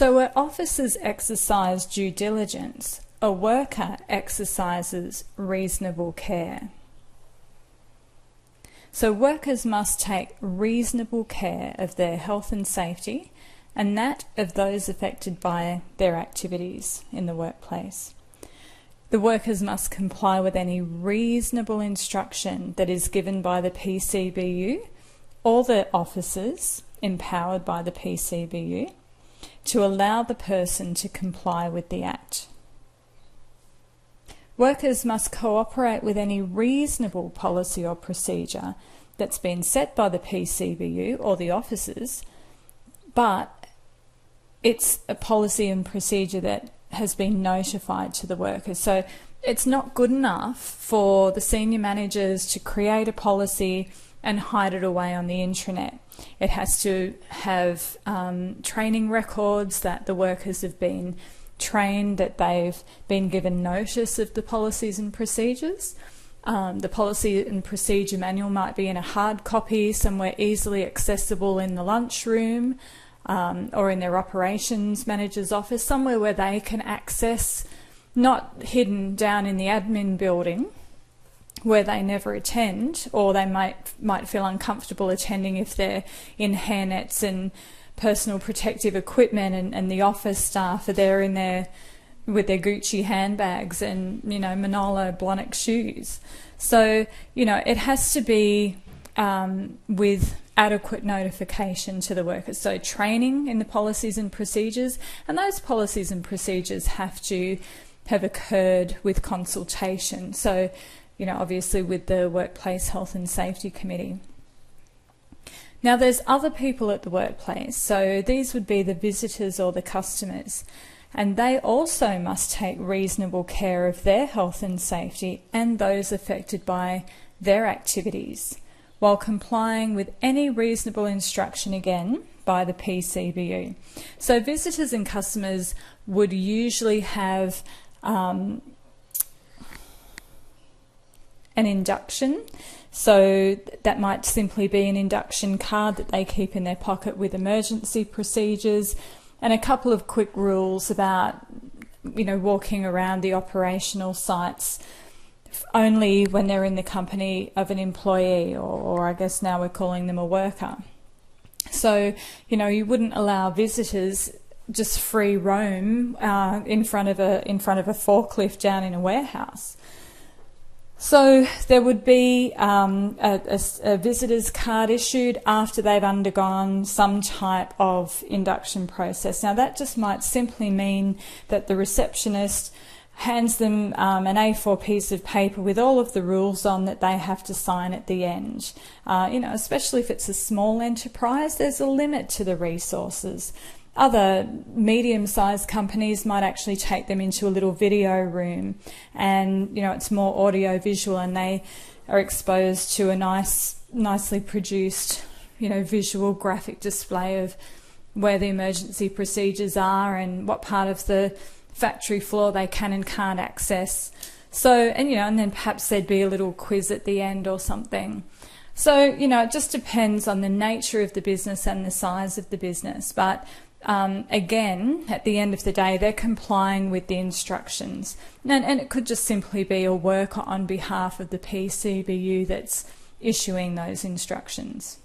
So where officers exercise due diligence, a worker exercises reasonable care. So workers must take reasonable care of their health and safety and that of those affected by their activities in the workplace. The workers must comply with any reasonable instruction that is given by the PCBU or the officers empowered by the PCBU to allow the person to comply with the Act. Workers must cooperate with any reasonable policy or procedure that's been set by the PCBU or the officers, but it's a policy and procedure that has been notified to the workers. So it's not good enough for the senior managers to create a policy and hide it away on the intranet. It has to have training records that the workers have been trained, that they've been given notice of the policies and procedures. The policy and procedure manual might be in a hard copy somewhere easily accessible in the lunchroom or in their operations manager's office, somewhere where they can access, not hidden down in the admin building where they never attend, or they might feel uncomfortable attending if they're in hairnets and personal protective equipment and the office staff are there in their with their Gucci handbags and Manolo Blahnik shoes. So it has to be with adequate notification to the workers. So training in the policies and procedures, and those policies and procedures have to have occurred with consultation. So obviously with the Workplace Health and Safety Committee. Now there's other people at the workplace, so these would be the visitors or the customers, and they also must take reasonable care of their health and safety and those affected by their activities, while complying with any reasonable instruction, again, by the PCBU. So visitors and customers would usually have an induction. So that might simply be an induction card that they keep in their pocket with emergency procedures and a couple of quick rules about, walking around the operational sites only when they're in the company of an employee, or I guess now we're calling them a worker. So, you wouldn't allow visitors just free roam in front of a forklift down in a warehouse. So there would be a visitor's card issued after they've undergone some type of induction process. Now that just might simply mean that the receptionist hands them an A4 piece of paper with all of the rules on that they have to sign at the end. Especially if it's a small enterprise, there's a limit to the resources. Other medium-sized companies might actually take them into a little video room and, it's more audio-visual and they are exposed to a nicely produced, visual graphic display of where the emergency procedures are and what part of the factory floor they can and can't access. So, and then perhaps there'd be a little quiz at the end or something. So, it just depends on the nature of the business and the size of the business. But again, at the end of the day, they're complying with the instructions. And it could just simply be a worker on behalf of the PCBU that's issuing those instructions.